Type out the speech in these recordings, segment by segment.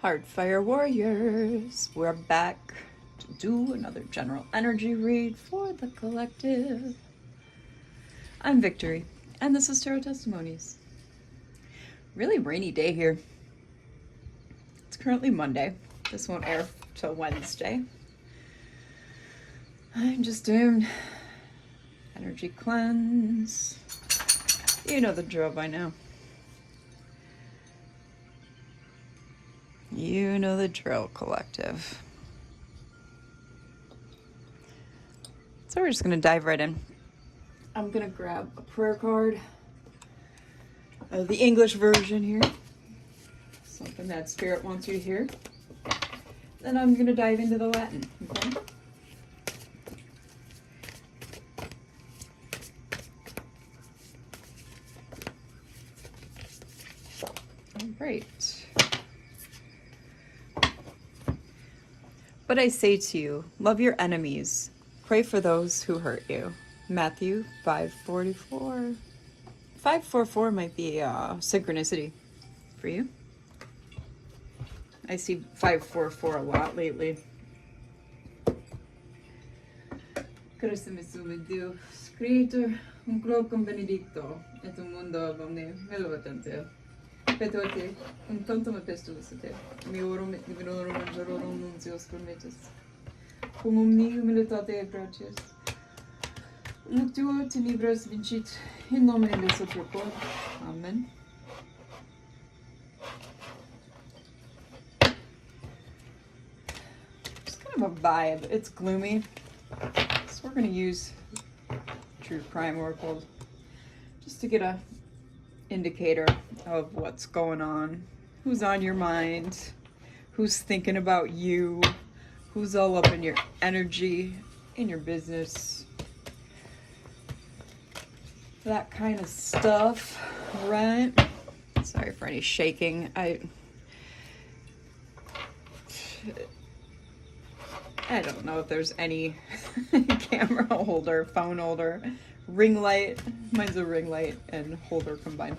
Heartfire Warriors, we're back to do another general energy read for the collective. I'm Victory, and this is Tarot Testimonies. Really rainy day here. It's currently Monday. This won't air till Wednesday. I'm just doing energy cleanse. You know the drill by now. You know the drill, collective. So we're just going to dive right in. I'm going to grab a prayer card of the English version here. Something that Spirit wants you to hear. Then I'm going to dive into the Latin, okay? All right. But I say to you, love your enemies, pray for those who hurt you. Matthew 5:44. 544 might be synchronicity for you. I see 544 a lot lately. Cristo mi Dio, Creator, un clocum benedicto, et un mundo omne velovatante. Petuate, un tantum epistulusate, meorum et divinorum angelorum nuncios cornetis, cum omni humilitate gracias. Luctuo tenebras vincit, in nomine Jesu Christo. Amen. Just kind of a vibe. It's gloomy, so we're going to use True Crime Oracle just to get a indicator of what's going on, who's on your mind, who's thinking about you, who's all up in your energy, in your business, that kind of stuff, right? Sorry for any shaking. I don't know if there's any camera holder, phone holder, ring light. Mine's a ring light and holder combined.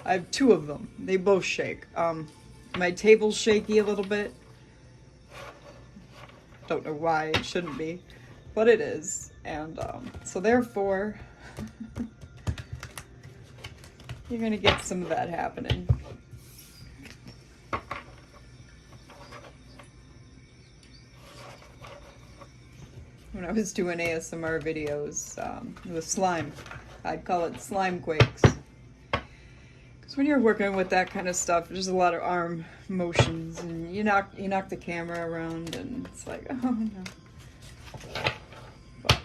I have two of them. They both shake. My table's shaky a little bit. Don't know why it shouldn't be, but it is. And so therefore, you're gonna get some of that happening. When I was doing ASMR videos with slime, I'd call it slime quakes. Because when you're working with that kind of stuff, there's a lot of arm motions, and you knock the camera around, and it's like, oh no. But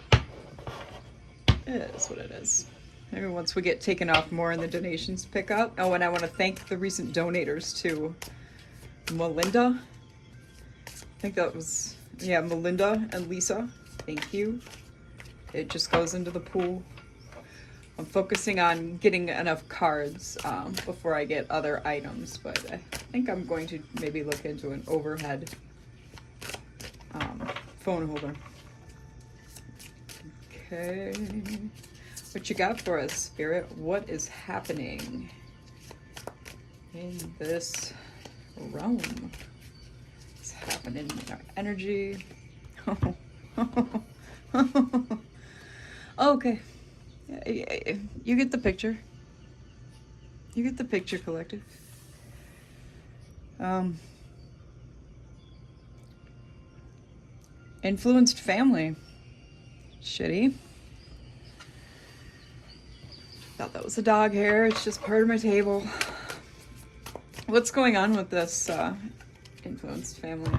it is what it is. Maybe once we get taken off more and the donations pick up. Oh, and I want to thank the recent donators too. Melinda. I think that was, yeah, Melinda and Lisa. Thank you. It just goes into the pool. I'm focusing on getting enough cards before I get other items, but I think I'm going to maybe look into an overhead phone holder. Okay. What you got for us, Spirit? What is happening in this realm? What's happening in our energy? Okay. You get the picture. You get the picture, collective. Influenced family. Shitty. Thought that was a dog hair. It's just part of my table. What's going on with this influenced family?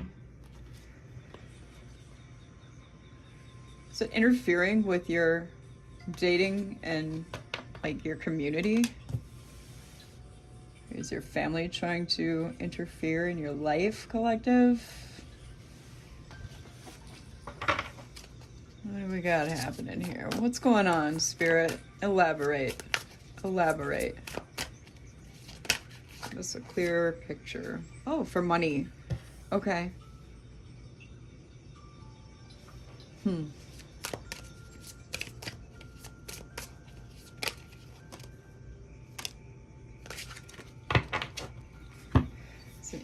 Is it interfering with your dating and like your community? Is your family trying to interfere in your life, collective? What do we got happening here? What's going on, Spirit? Elaborate. Elaborate. Give us a clearer picture. Oh, for money. Okay.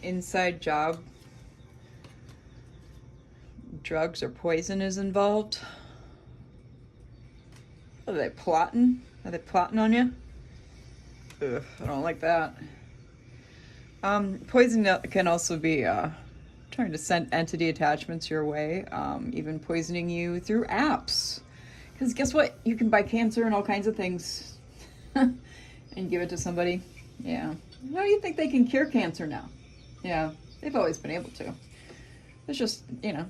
inside job, drugs or poison is involved. Are they plotting? Are they plotting on you? Ugh, I don't like that. Poison can also be trying to send entity attachments your way, even poisoning you through apps. Because guess what? You can buy cancer and all kinds of things and give it to somebody. Yeah. How do you think they can cure cancer now? Yeah, they've always been able to. It's just, you know,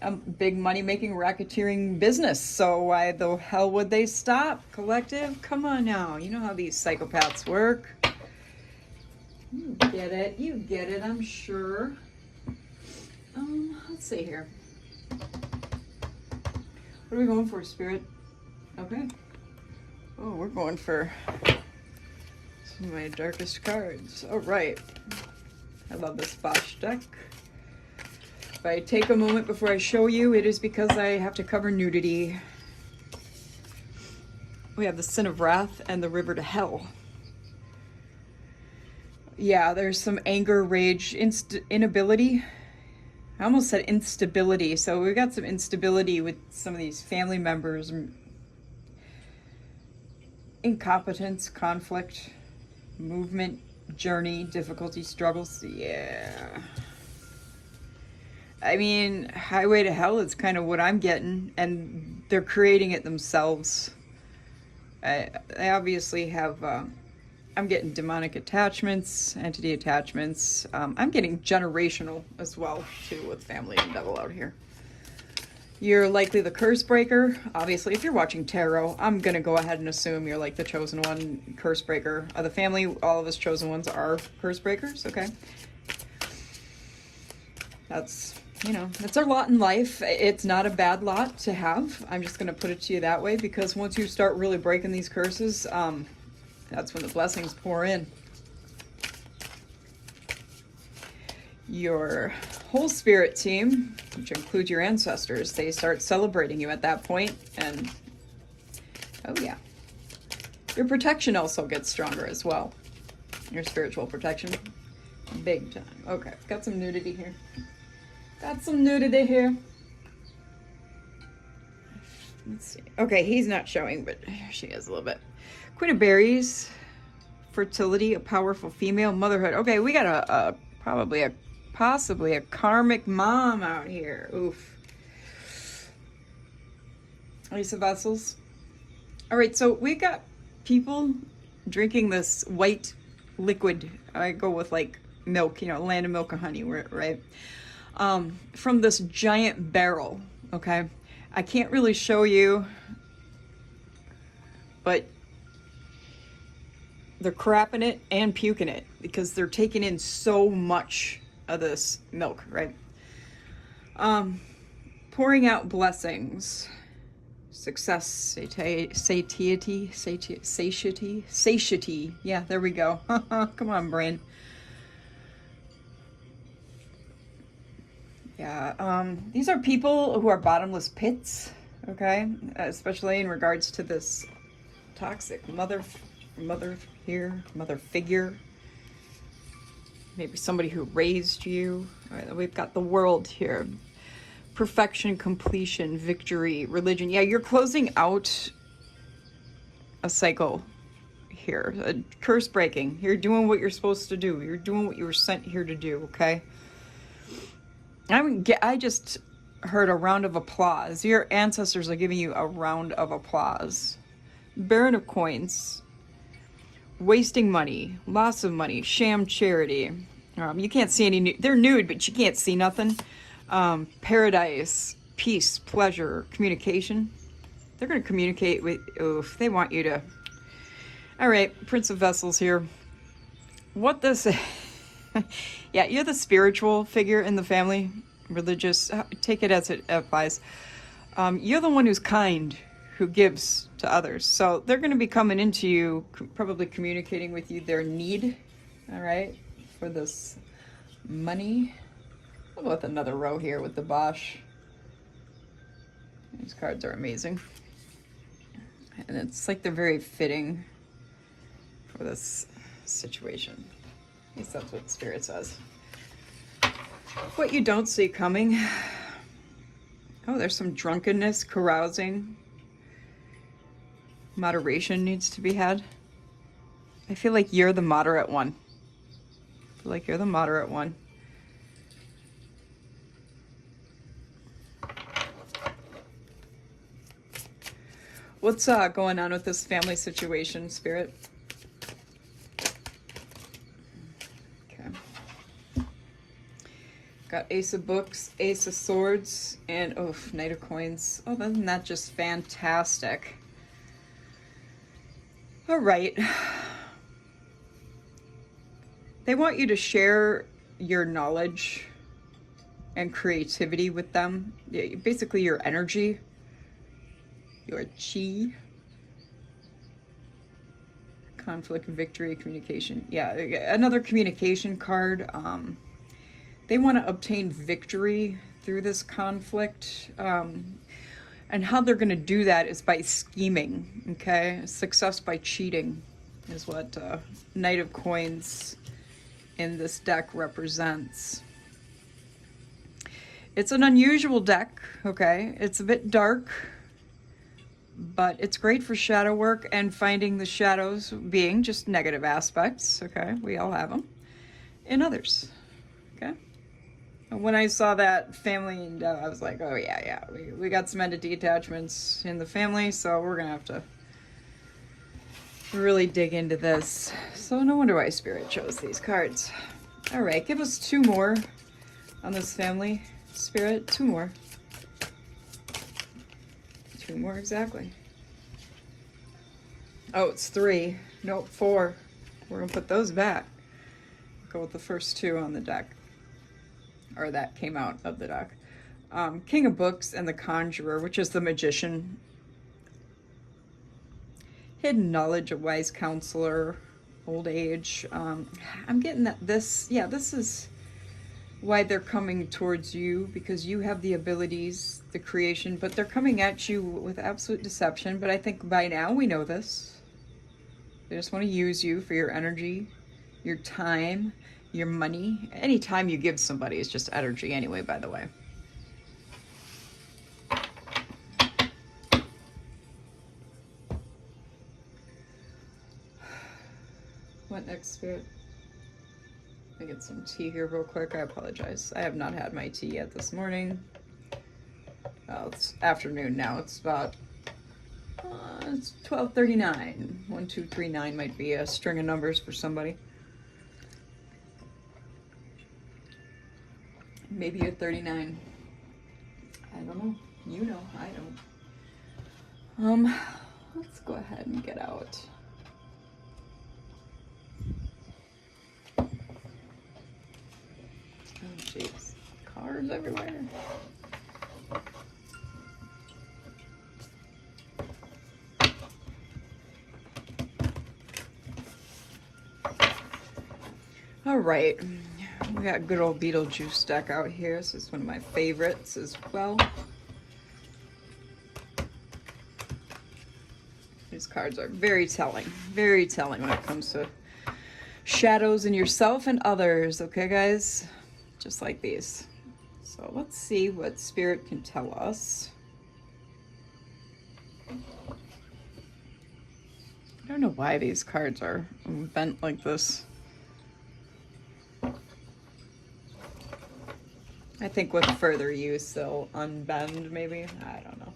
a big money-making racketeering business. So why the hell would they stop? Collective? Come on now. You know how these psychopaths work. You get it. You get it, I'm sure. Let's see here. What are we going for, Spirit? Okay. Oh, we're going for some of my darkest cards. All right. I love this Bosch deck. If I take a moment before I show you, it is because I have to cover nudity. We have the Sin of Wrath and the River to Hell. Yeah, there's some anger, rage, inability. I almost said instability. So we've got some instability with some of these family members. Incompetence, conflict, movement, journey, difficulty, struggles. Yeah. I mean, highway to hell is kind of what I'm getting, and they're creating it themselves. I obviously have, I'm getting demonic attachments, entity attachments. I'm getting generational as well, too, with family and devil out here. You're likely the curse breaker. Obviously, if you're watching tarot, I'm going to go ahead and assume you're like the chosen one, curse breaker. Of the family, all of us chosen ones are curse breakers, okay? That's, you know, that's our lot in life. It's not a bad lot to have. I'm just going to put it to you that way, because once you start really breaking these curses, that's when the blessings pour in. Your whole spirit team, which includes your ancestors, they start celebrating you at that point, and oh yeah. Your protection also gets stronger as well. Your spiritual protection. Big time. Okay, got some nudity here. Got some nudity here. Let's see. Okay, he's not showing, but she is a little bit. Queen of Berries, fertility, a powerful female, motherhood. Okay, we got a possibly a karmic mom out here. Oof. Ace of Vessels. All right, so we got people drinking this white liquid. I go with like milk, you know, land of milk and honey, right? From this giant barrel, okay? I can't really show you, but they're crapping it and puking it because they're taking in so much of this milk, right? Pouring out blessings, success, satiety. Yeah, there we go. Come on, brain. Yeah, these are people who are bottomless pits, okay? Especially in regards to this toxic mother figure. Maybe somebody who raised you. All right, we've got the World here. Perfection, completion, victory, religion. Yeah, you're closing out a cycle here. A curse breaking. You're doing what you're supposed to do. You're doing what you were sent here to do, okay? I just heard a round of applause. Your ancestors are giving you a round of applause. Baron of Coins. Wasting money, loss of money, sham charity. You can't see any, they're nude, but you can't see nothing. Paradise, peace, pleasure, communication. They're going to communicate with, if they want you to. All right, Prince of Vessels here. What this, yeah, you're the spiritual figure in the family, religious, take it as it applies. You're the one who's kind, who gives to others. So they're going to be coming into you, probably communicating with you their need, all right, for this money. I'll go with another row here with the Bosch. These cards are amazing. And it's like they're very fitting for this situation. At least that's what Spirit says. What you don't see coming. Oh, there's some drunkenness, carousing. Moderation needs to be had. I feel like you're the moderate one. I feel like you're the moderate one. What's going on with this family situation, Spirit? Okay. Got Ace of Books, Ace of Swords, and oh, Knight of Coins. Oh, isn't that just fantastic? All right. They want you to share your knowledge and creativity with them. Basically, your energy. Your chi. Conflict, victory, communication. Yeah, another communication card. They want to obtain victory through this conflict. And how they're going to do that is by scheming, okay? Success by cheating is what Knight of Coins in this deck represents. It's an unusual deck, okay? It's a bit dark, but it's great for shadow work and finding the shadows being just negative aspects, okay? We all have them. In others, okay? And when I saw that family, I was like, oh yeah, we got some entity attachments in the family, so we're gonna have to really dig into this. So no wonder why Spirit chose these cards. All right, give us two more on this family, Spirit. Two more. Two more exactly. Oh, it's three. Nope, four. We're gonna put those back. Go with the first two on the deck. Or that came out of the deck. King of Books and the Conjurer, which is the Magician. Hidden knowledge, a wise counselor, old age. I'm getting that this is why they're coming towards you, because you have the abilities, the creation, but they're coming at you with absolute deception. But I think by now we know this. They just want to use you for your energy, your time, your money. Any time you give somebody is just energy anyway, by the way. What next, Spirit? Let me get some tea here real quick. I apologize. I have not had my tea yet this morning. Well, it's afternoon now. It's about it's 12:39. 1, 2, 3, 9 might be a string of numbers for somebody. Maybe you're 39. I don't know. You know, I don't. Let's go ahead and get out. Oh, jeez. Cards everywhere. All right. We got good old Beetlejuice deck out here. This is one of my favorites as well. These cards are very telling when it comes to shadows in yourself and others. Okay, guys? Just like these. So let's see what Spirit can tell us. I don't know why these cards are bent like this. I think with further use, they'll unbend, maybe. I don't know.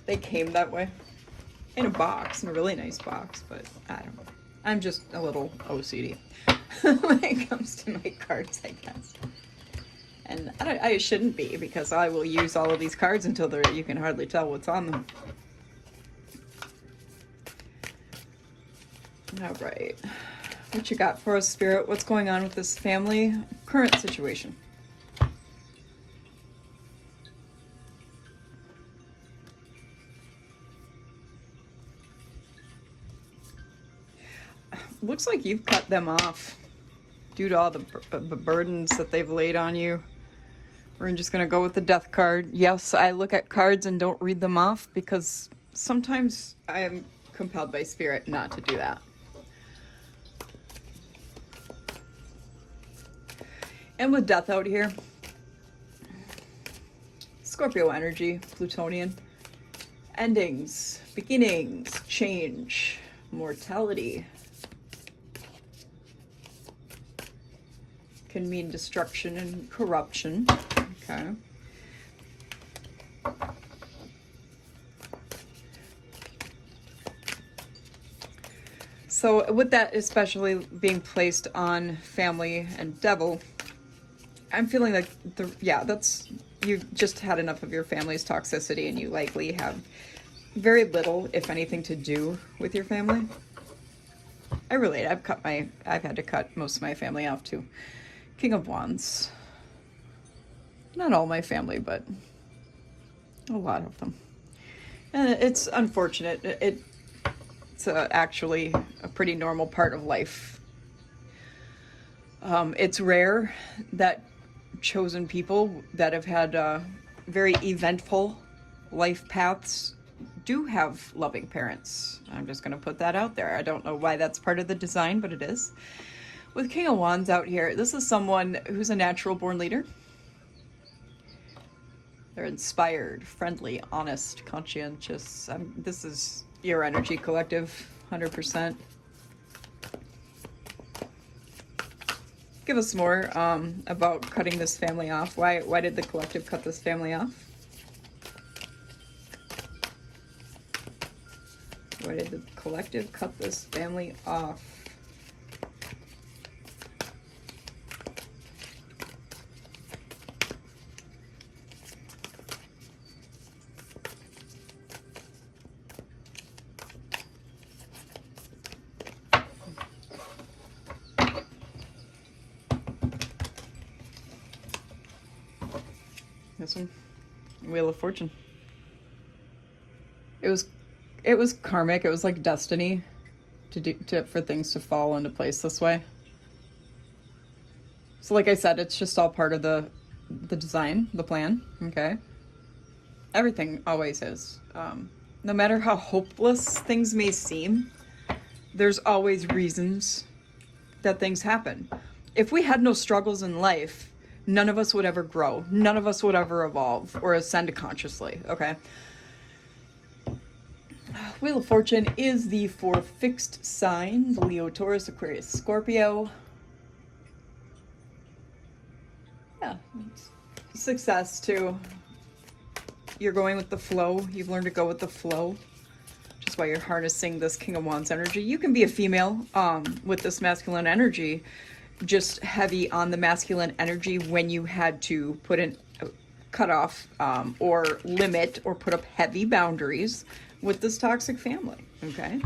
They came that way. In a box, in a really nice box, but I don't know. I'm just a little OCD when it comes to my cards, I guess. And I shouldn't be, because I will use all of these cards until you can hardly tell what's on them. All right. What you got for us, Spirit? What's going on with this family? Current situation. Looks like you've cut them off due to all the burdens that they've laid on you. We're just going to go with the Death card. Yes, I look at cards and don't read them off because sometimes I am compelled by Spirit not to do that. And with death out here, Scorpio energy, Plutonian, endings, beginnings, change, mortality. Can mean destruction and corruption. Okay. So with that especially being placed on family and devil, I'm feeling like you've just had enough of your family's toxicity, and you likely have very little, if anything, to do with your family. I relate. I've had to cut most of my family off too. King of Wands. Not all my family, but a lot of them. And it's unfortunate. It's actually a pretty normal part of life. It's rare that chosen people that have had very eventful life paths do have loving parents. I'm just going to put that out there. I don't know why that's part of the design, but it is. With King of Wands out here, this is someone who's a natural born leader. They're inspired, friendly, honest, conscientious. This is your energy, collective, 100%. Give us more about cutting this family off. Why did the collective cut this family off? Why did the collective cut this family off? This one, Wheel of Fortune. It was karmic. It was like destiny for things to fall into place this way. So like I said, it's just all part of the design, the plan. Okay. Everything always is. No matter how hopeless things may seem, there's always reasons that things happen. If we had no struggles in life, none of us would ever grow. None of us would ever evolve or ascend consciously, okay? Wheel of Fortune is the 4 fixed signs: Leo, Taurus, Aquarius, Scorpio. Yeah, success too. You're going with the flow. You've learned to go with the flow, which is why you're harnessing this King of Wands energy. You can be a female with this masculine energy, just heavy on the masculine energy when you had to put in cut off or limit or put up heavy boundaries with this toxic family. Okay,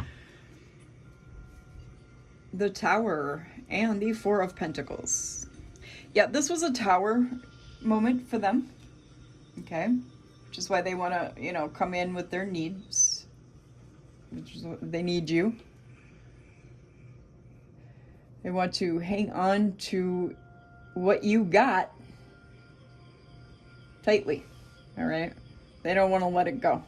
the Tower and the 4 of Pentacles. Yeah, this was a Tower moment for them. Okay, which is why they want to come in with their needs, which is what they need you. They want to hang on to what you got tightly, all right? They don't want to let it go.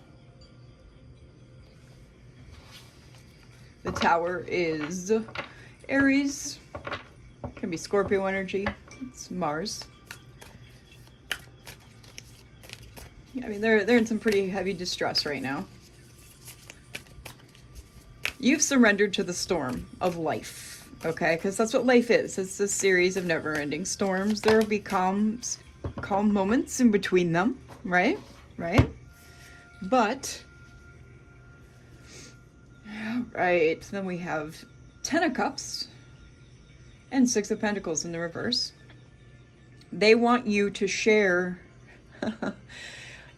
The Tower is Aries. Can be Scorpio energy. It's Mars. I mean, they're in some pretty heavy distress right now. You've surrendered to the storm of life. Okay, because that's what life is. It's a series of never-ending storms. There will be calm moments in between them, right? Right? But, all right, then we have 10 of Cups and 6 of Pentacles in the reverse. They want you to share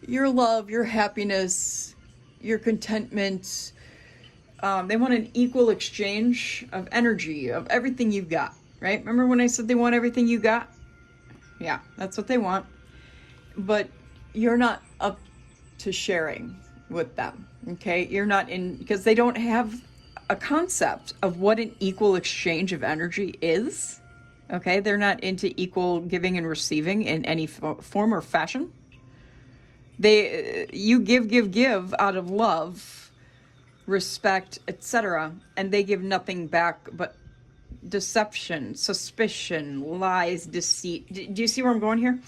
your love, your happiness, your contentment. They want an equal exchange of energy, of everything you've got, right? Remember when I said they want everything you got? Yeah, that's what they want. But you're not up to sharing with them, okay? You're not in, because they don't have a concept of what an equal exchange of energy is, okay? They're not into equal giving and receiving in any form or fashion. You give out of love, respect, etc., and they give nothing back but deception, suspicion, lies, deceit. Do you see where I'm going here?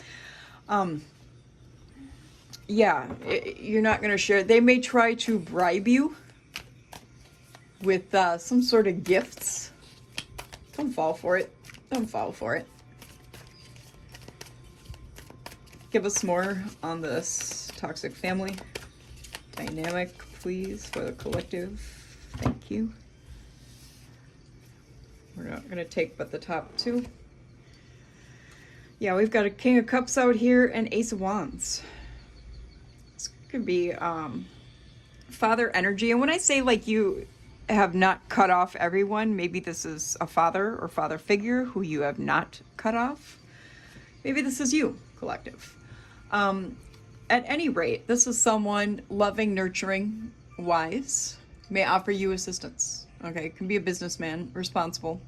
Yeah, you're not going to share. They may try to bribe you with some sort of gifts. Don't fall for it. Don't fall for it. Give us more on this toxic family dynamic, please, for the collective. Thank you. We're not going to take but the top two. Yeah, we've got a King of Cups out here and Ace of Wands. This could be father energy. And when I say like you have not cut off everyone, maybe this is a father or father figure who you have not cut off. Maybe this is you, collective. At any rate, this is someone loving, nurturing, wise, may offer you assistance. Okay, it can be a businessman, responsible.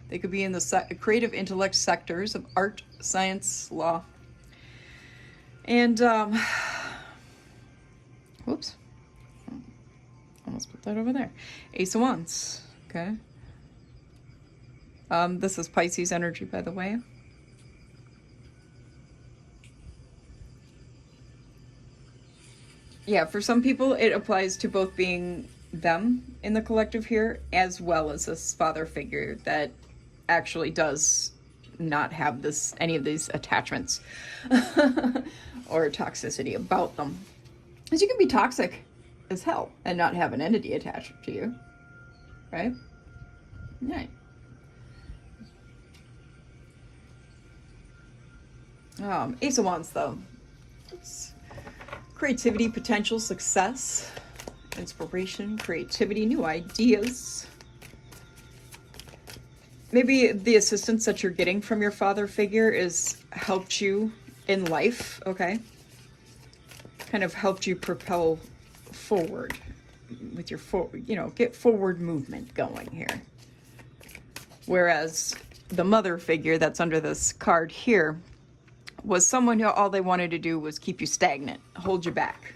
They could be in the creative intellect sectors of art, science, law. And, whoops, almost put that over there. Ace of Wands, okay. This is Pisces energy, by the way. Yeah, for some people, it applies to both being them in the collective here, as well as this father figure that actually does not have any of these attachments or toxicity about them. Because you can be toxic as hell and not have an entity attached to you, right? Right. Ace of Wands, though. It's creativity, potential, success, inspiration, creativity, new ideas. Maybe the assistance that you're getting from your father figure is helped you in life, okay? Kind of helped you propel forward with your, get forward movement going here. Whereas the mother figure that's under this card here was someone who all they wanted to do was keep you stagnant, hold you back,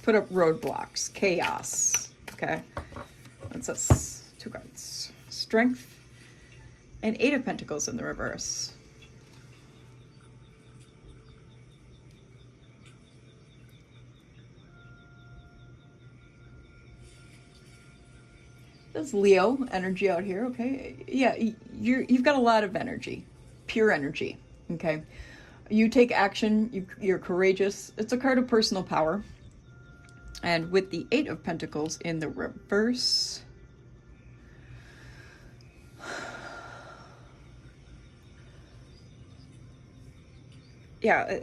put up roadblocks, chaos, okay? That's us, 2 cards. Strength and 8 of Pentacles in the reverse. There's Leo energy out here, okay? Yeah, you've got a lot of energy, pure energy, okay? You take action, you're courageous. It's a card of personal power. And with the 8 of Pentacles in the reverse, yeah,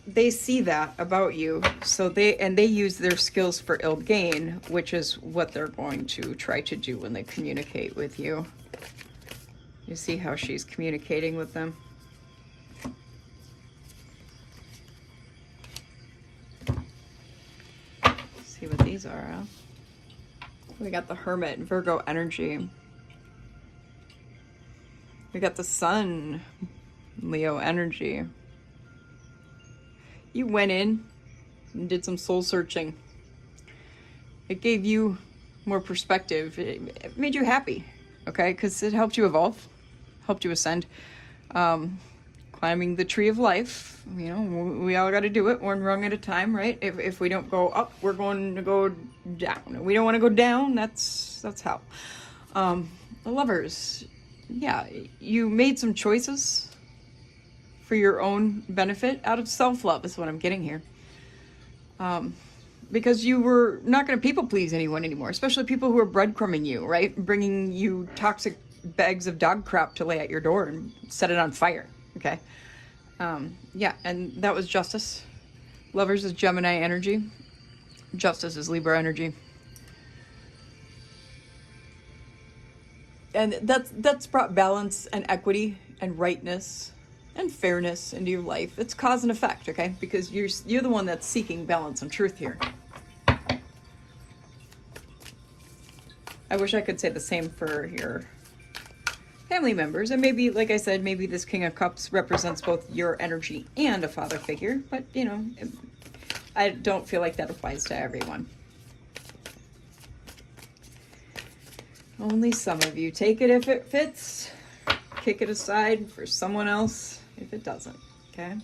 they see that about you, so they use their skills for ill gain, which is what they're going to try to do when they communicate with you. You see how she's communicating with them? See what these are, huh? We got the Hermit, Virgo energy. We got the Sun, Leo energy. You went in and did some soul searching. It gave you more perspective. It made you happy, okay? Because it helped you evolve, helped you ascend. Climbing the tree of life, we all got to do it one rung at a time, right? If we don't go up, we're going to go down. We don't want to go down, that's hell. The Lovers, yeah, you made some choices for your own benefit out of self-love is what I'm getting here. Because you were not going to people please anyone anymore, especially people who are breadcrumbing you, right? Bringing you toxic bags of dog crap to lay at your door and set it on fire. Okay. Yeah, and that was Justice. Lovers is Gemini energy. Justice is Libra energy. And that's brought balance and equity and rightness and fairness into your life. It's cause and effect, okay? Because you're the one that's seeking balance and truth here. I wish I could say the same for your family members, and maybe, like I said, maybe this King of Cups represents both your energy and a father figure, but I don't feel like that applies to everyone. Only some of you. Take it if it fits. Kick it aside for someone else if it doesn't. Okay?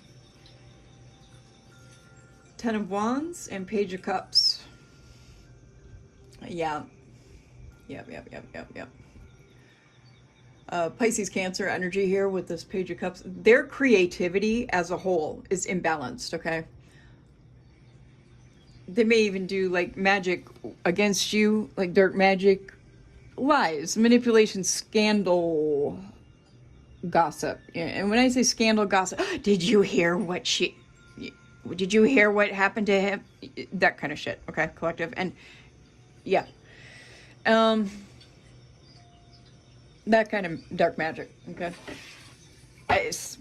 10 of Wands and Page of Cups. Yeah. Yep. Pisces Cancer energy here with this Page of Cups. Their creativity as a whole is imbalanced, okay? They may even do like magic against you, like dark magic, lies, manipulation, scandal, gossip. And when I say scandal, gossip, did you hear what happened to him? That kind of shit, okay, collective. And yeah. That kind of dark magic, okay?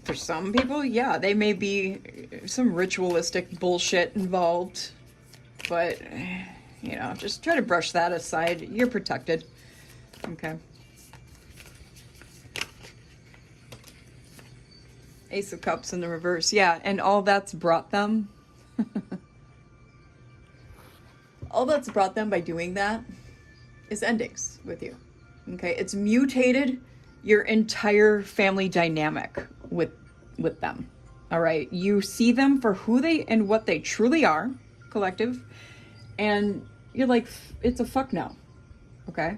For some people, yeah, they may be some ritualistic bullshit involved, but, you know, just try to brush that aside. You're protected, okay? Ace of Cups in the reverse, yeah, and all that's brought them, all that's brought them by doing that is endings with you. Okay, it's mutated your entire family dynamic with them. All right, you see them for who they and what they truly are, collective, and you're like, it's a fuck no. Okay,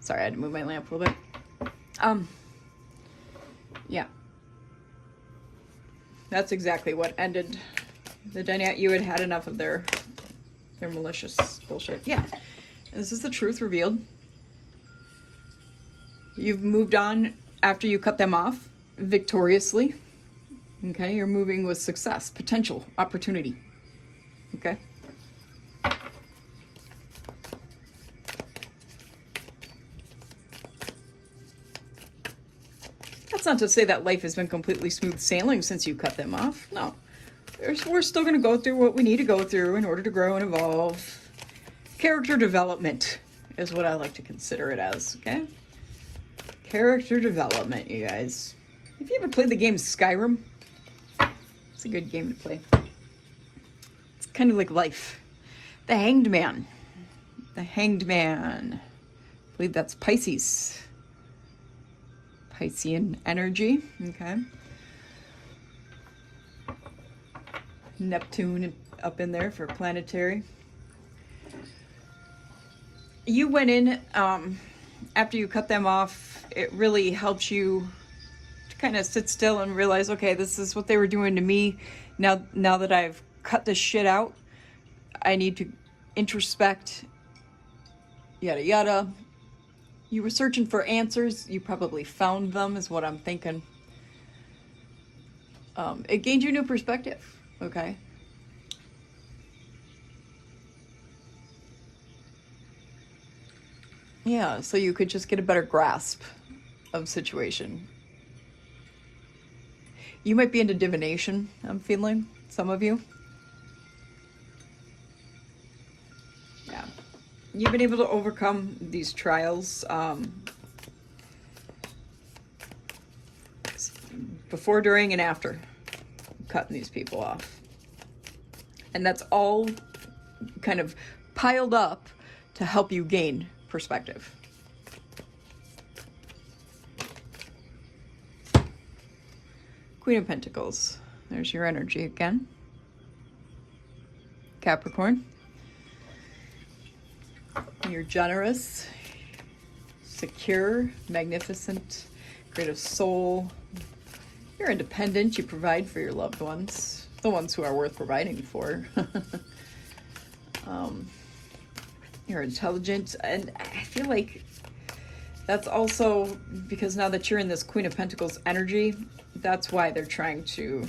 sorry, I had to move my lamp a little bit. Yeah, that's exactly what ended the dynamic. You had enough of their malicious bullshit. Yeah, this is the truth revealed. You've moved on after you cut them off victoriously. Okay, you're moving with success, potential, opportunity. Okay. That's not to say that life has been completely smooth sailing since you cut them off. No. We're still going to go through what we need to go through in order to grow and evolve. Character development is what I like to consider it as, okay? Character development, you guys. Have you ever played the game Skyrim? It's a good game to play. It's kind of like life. The Hanged Man. The Hanged Man. I believe that's Pisces. Piscean energy, okay? Neptune up in there for planetary. You went in, after you cut them off, it really helps you to kind of sit still and realize, okay, this is what they were doing to me. Now that I've cut this shit out, I need to introspect, yada yada. You were searching for answers. You probably found them, is what I'm thinking. It gained you a new perspective, okay? Yeah, so you could just get a better grasp of situation. You might be into divination, I'm feeling, some of you. Yeah. You've been able to overcome these trials before, during, and after cutting these people off. And that's all kind of piled up to help you gain perspective. Queen of Pentacles. There's your energy again. Capricorn. You're generous, secure, magnificent, great of soul. You're independent. You provide for your loved ones, the ones who are worth providing for. You're intelligent, and I feel like that's also because now that you're in this Queen of Pentacles energy, that's why they're trying to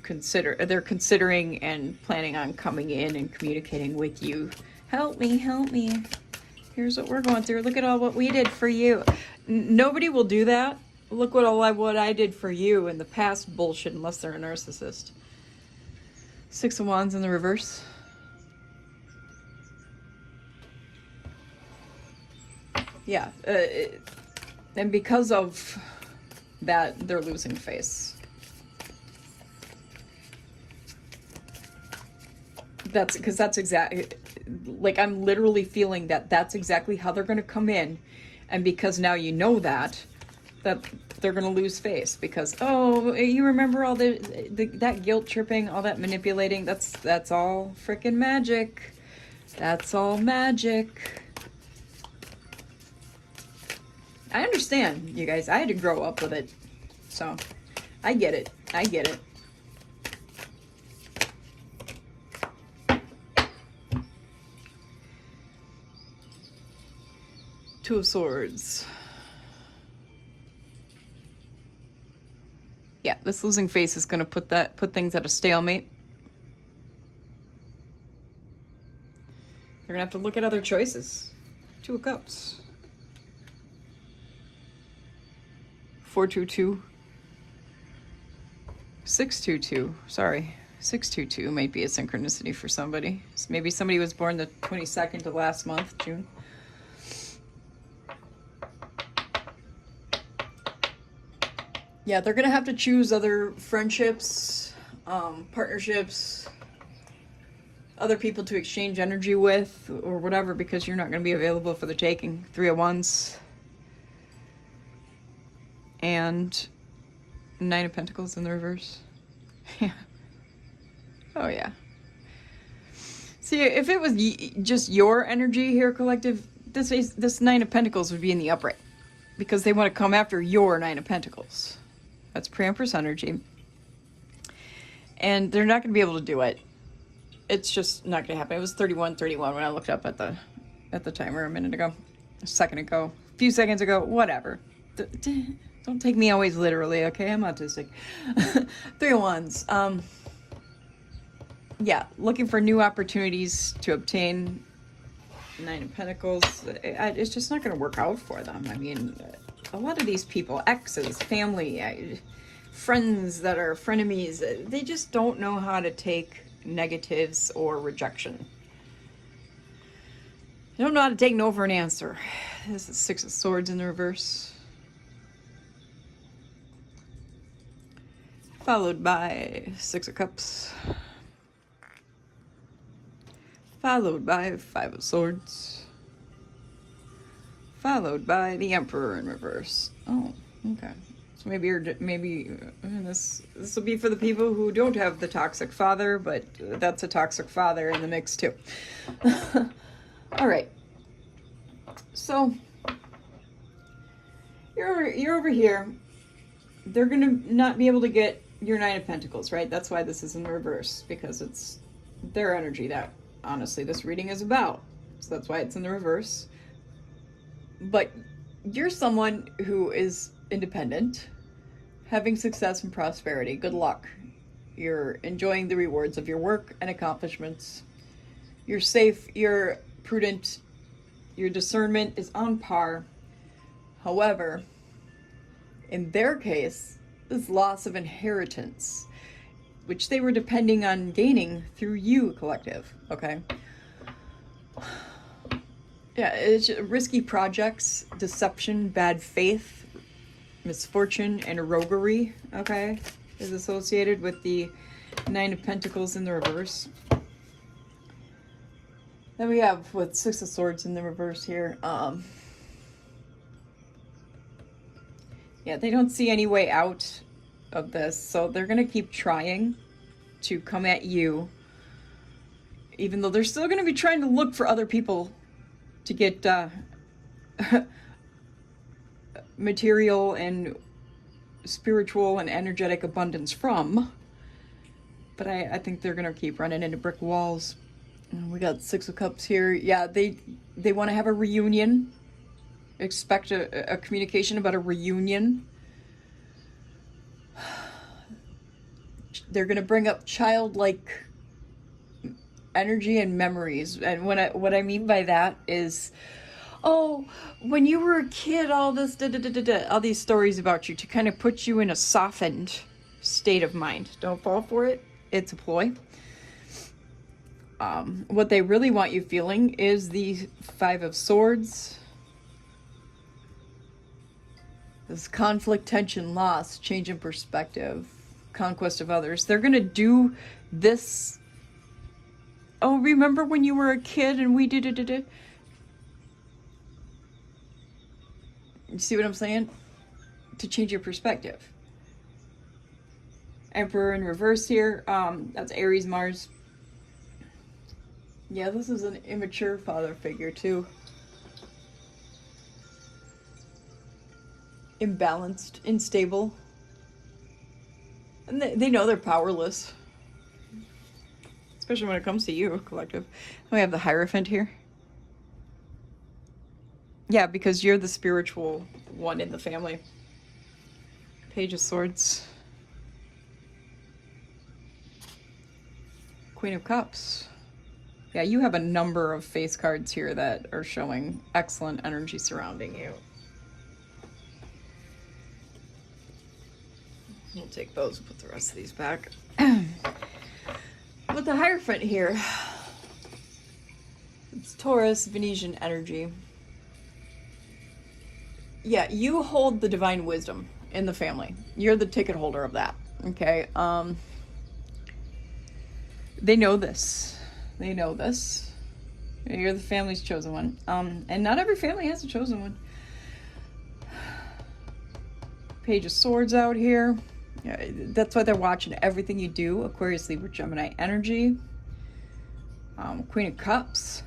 they're considering and planning on coming in and communicating with you. Help me, help me. Here's what we're going through. Look at all what we did for you. Nobody will do that. Look what I did for you in the past bullshit, unless they're a narcissist. Six of Wands in the reverse. Yeah, and because of that, they're losing face. That's exactly, like, I'm literally feeling that that's exactly how they're going to come in And because now you know that they're going to lose face because, oh, you remember all that guilt tripping, all that manipulating, that's all freaking magic. That's all magic. I understand, you guys. I had to grow up with it. So, I get it. I get it. Two of Swords. Yeah, this losing face is going to put things at a stalemate. They're going to have to look at other choices. Two of Cups. 422. 622. Sorry. 622 might be a synchronicity for somebody. Maybe somebody was born the 22nd of last month, June. Yeah, they're going to have to choose other friendships, partnerships, other people to exchange energy with or whatever, because you're not going to be available for the taking. 3 of Wands. And 9 of Pentacles in the reverse. Yeah. Oh, yeah. See, if it was just your energy here, collective, this 9 of Pentacles would be in the upright. Because they want to come after your 9 of Pentacles. That's pre-Empress energy. And they're not going to be able to do it. It's just not going to happen. It was 31:31 when I looked up at the timer a minute ago. A second ago. A few seconds ago. Whatever. Don't take me always literally, okay? I'm autistic. 3 of Wands. Yeah, looking for new opportunities to obtain 9 of Pentacles. It's just not going to work out for them. I mean, a lot of these people, exes, family, friends that are frenemies, they just don't know how to take negatives or rejection. They don't know how to take no for an answer. This is 6 of Swords in the reverse. Followed by 6 of Cups. Followed by 5 of Swords. Followed by the Emperor in reverse. Oh, okay. So maybe this will be for the people who don't have the toxic father, but that's a toxic father in the mix too. All right. So you're over here. They're gonna not be able to get your 9 of Pentacles, right? That's why this is in reverse, because it's their energy that honestly this reading is about. So that's why it's in the reverse. But you're someone who is independent, having success and prosperity. Good luck. You're enjoying the rewards of your work and accomplishments. You're safe, you're prudent, your discernment is on par. However, in their case, this loss of inheritance, which they were depending on gaining through you, collective, okay? Yeah, it's risky projects, deception, bad faith, misfortune, and roguery, okay, is associated with the 9 of Pentacles in the reverse. Then we have with 6 of Swords in the reverse here. Yeah, they don't see any way out of this, so they're going to keep trying to come at you, even though they're still going to be trying to look for other people to get material and spiritual and energetic abundance from. But I think they're going to keep running into brick walls. We got 6 of Cups here. Yeah, they want to have a reunion. Expect a communication about a reunion. They're going to bring up childlike energy and memories. And what I mean by that is, oh, when you were a kid, all this, all these stories about you to kind of put you in a softened state of mind. Don't fall for it. It's a ploy. What they really want you feeling is the 5 of Swords. This conflict, tension, loss, change in perspective, conquest of others. They're going to do this. Oh, remember when you were a kid and we did it? You see what I'm saying? To change your perspective. Emperor in reverse here. That's Aries, Mars. Yeah, this is an immature father figure too. Imbalanced, unstable. And they know they're powerless. Especially when it comes to you, collective. We have the Hierophant here. Yeah, because you're the spiritual one in the family. Page of Swords. Queen of Cups. Yeah, you have a number of face cards here that are showing excellent energy surrounding you. We'll take those and put the rest of these back. With the Hierophant here, it's Taurus, Venetian energy. Yeah, you hold the divine wisdom in the family. You're the ticket holder of that, okay? They know this. They know this. You're the family's chosen one. And not every family has a chosen one. Page of Swords out here. Yeah, that's why they're watching everything you do. Aquarius, Libra, Gemini energy. Queen of Cups.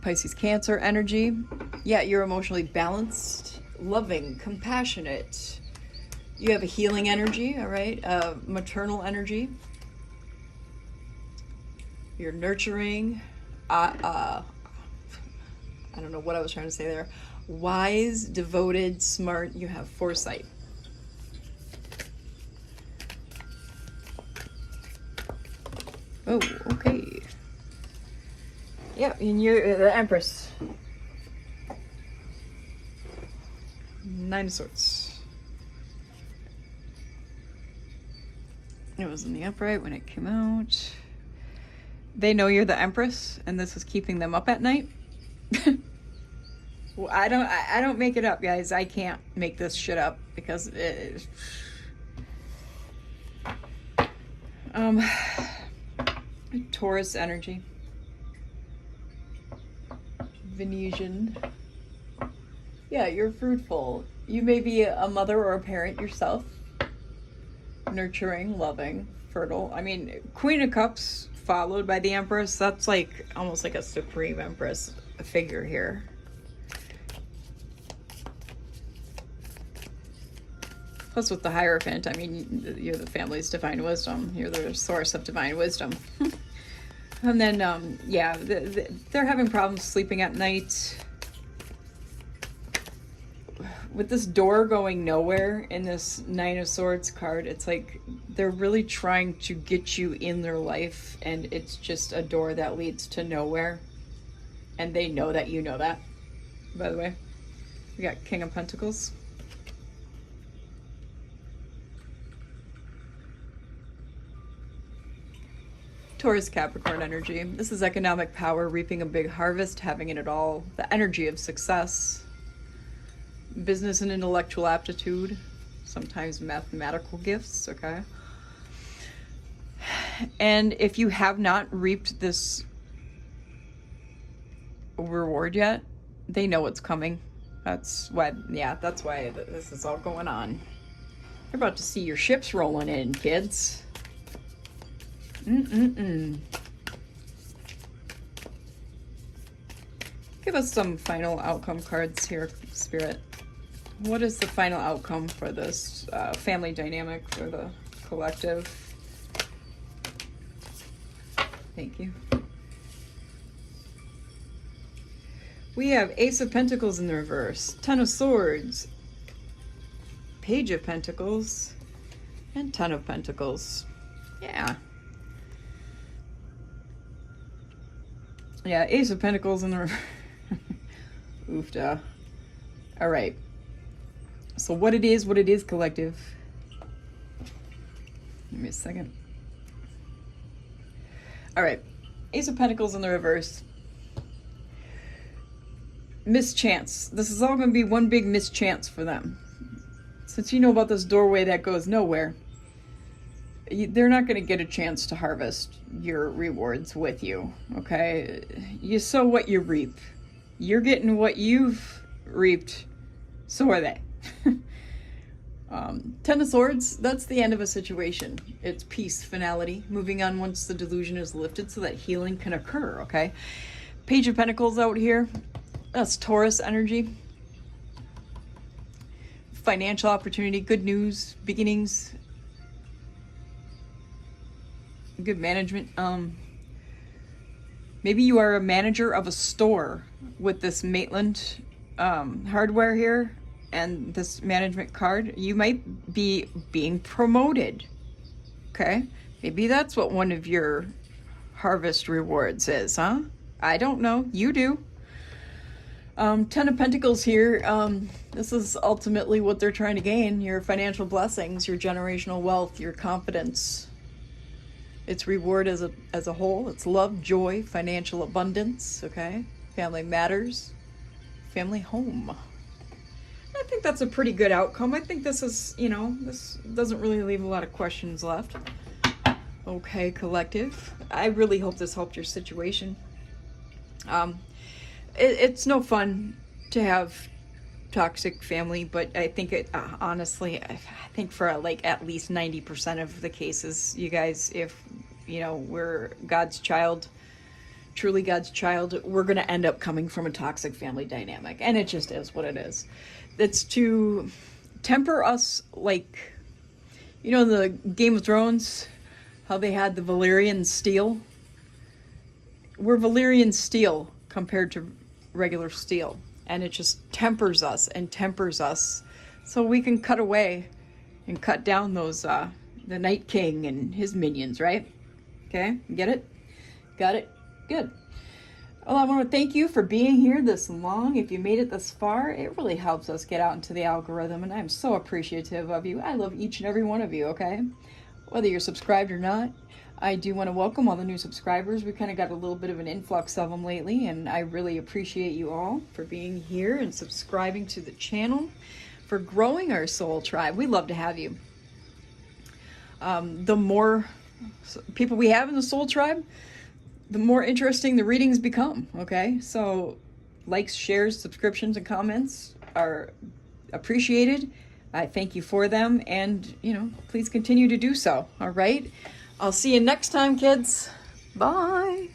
Pisces, Cancer energy. Yeah, you're emotionally balanced, loving, compassionate. You have a healing energy, all right? Maternal energy. You're nurturing. I don't know what I was trying to say there. Wise, devoted, smart. You have foresight. Oh, okay. Yeah, and you're the Empress. Nine of Swords. It was in the upright when it came out. They know you're the Empress, and this is keeping them up at night. Well, I don't make it up, guys. I can't make this shit up because it, Taurus energy. Venetian. Yeah, you're fruitful. You may be a mother or a parent yourself. Nurturing, loving, fertile. I mean, Queen of Cups followed by the Empress. That's like almost like a supreme Empress figure here. Plus with the Hierophant, I mean, you're the family's divine wisdom. You're the source of divine wisdom. And then, yeah, they're having problems sleeping at night. With this door going nowhere in this Nine of Swords card, it's like they're really trying to get you in their life, and it's just a door that leads to nowhere. And they know that you know that, by the way. We got King of Pentacles. Taurus, Capricorn energy. This is economic power, reaping a big harvest, having it all. The energy of success. Business and intellectual aptitude. Sometimes mathematical gifts, okay? And if you have not reaped this reward yet, they know it's coming. That's why, yeah, that's why this is all going on. You're about to see your ships rolling in, kids. Give us some final outcome cards here, Spirit. What is the final outcome for this family dynamic for the collective? Thank you. We have Ace of Pentacles in the reverse, Ten of Swords, Page of Pentacles, and Ten of Pentacles. Yeah. Yeah, Ace of Pentacles in the oofda. All right. So what it is, collective. Give me a second. All right. Ace of Pentacles in the reverse. Mischance. This is all going to be one big mischance for them. Since you know about this doorway that goes nowhere, they're not going to get a chance to harvest your rewards with you, okay? You sow what you reap. You're getting what you've reaped, so are they. Ten of Swords, that's the end of a situation. It's peace, finality, moving on once the delusion is lifted so that healing can occur, okay? Page of Pentacles out here, that's Taurus energy. Financial opportunity, good news, beginnings, good management. Maybe you are a manager of a store with this Maitland hardware here and this management card. You might be being promoted, okay? Maybe that's what one of your harvest rewards is, huh? I don't know. You do. Ten of Pentacles here. This is ultimately what they're trying to gain. Your financial blessings, your generational wealth, your confidence. It's reward as a whole. It's love, joy, financial abundance, okay? Family matters. Family home. I think that's a pretty good outcome. I think this is, you know, this doesn't really leave a lot of questions left. Okay, collective. I really hope this helped your situation. It's no fun to have toxic family, but I think it honestly, I think for like at least 90% of the cases, you guys, if you know we're God's child, truly God's child, we're going to end up coming from a toxic family dynamic, and it just is what it is. It's to temper us, like, you know, the Game of Thrones, how they had the Valyrian steel. We're Valyrian steel compared to regular steel, and it just tempers us so we can cut away and cut down those the Night King and his minions, right? Okay, get it? Got it? Good. Well, I want to thank you for being here this long. If you made it this far, it really helps us get out into the algorithm, and I'm so appreciative of you. I love each and every one of you, okay? Whether you're subscribed or not. I do want to welcome all the new subscribers. We kind of got a little bit of an influx of them lately, and I really appreciate you all for being here and subscribing to the channel, for growing our soul tribe. We love to have you. The more people we have in the soul tribe, the more interesting the readings become, okay? So likes, shares, subscriptions, and comments are appreciated. I thank you for them, and, you know, please continue to do so, all right? I'll see you next time, kids. Bye.